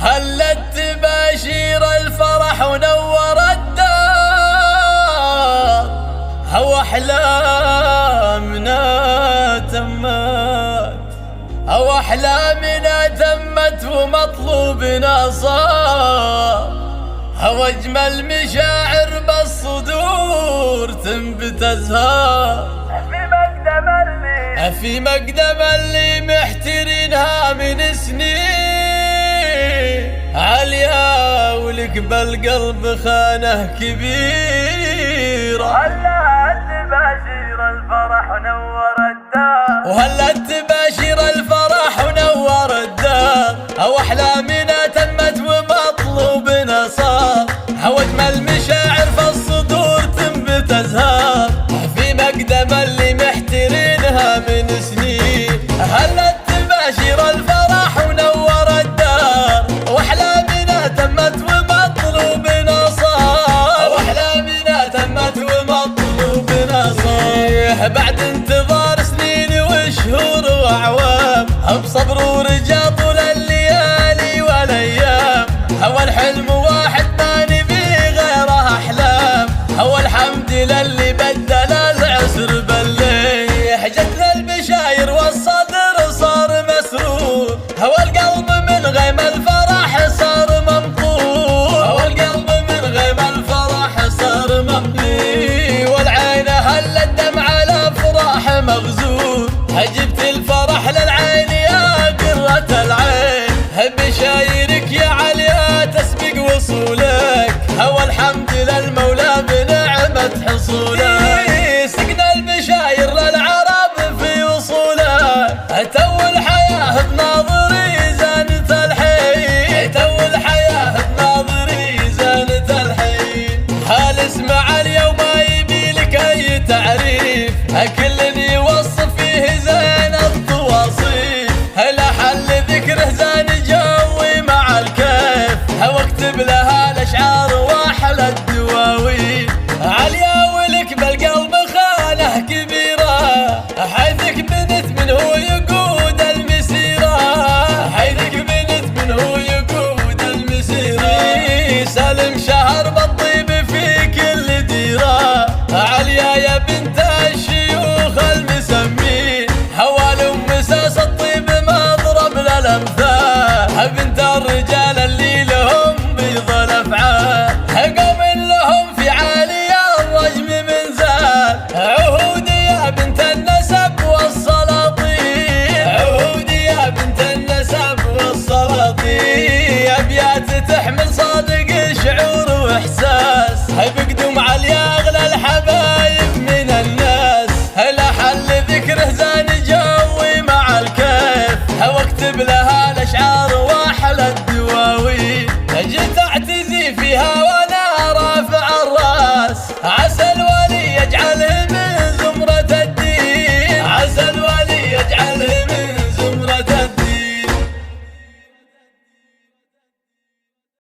هلت تباشير الفرح ونور الدار، هو أحلامنا تمت، هو أحلامنا تمت ومطلوبنا صار، هو أجمل مشاعر بالصدور تنبت أزهار. في مقدم اللي محترينها من سنين عالية، ولك بالقلب خانة كبيرة. هلا تباشير الفرح ونور الدار، وهلا تباشير الفرح ونور الدار، هو أحلامنا تمت ومطلوبنا صار، هو أجمل مشاعر في الصدور تنبت أزهار. في مقدم اللي محترينها من سنين هلا تباشير الفرح ونور الدار، وأحلامنا تمت ومطلوبنا صار، وأحلامنا تمت ومطلوبنا صار. بعد انتظار سنين وشهور وأعوام، بصبر ورجا طول الليالي والأيام، هو الحلم واحد ما نبي غيره أحلام، هو الحمد للي بدل العسر بالليل، جتنا البشاير والصدر صار مسرور، هو القلب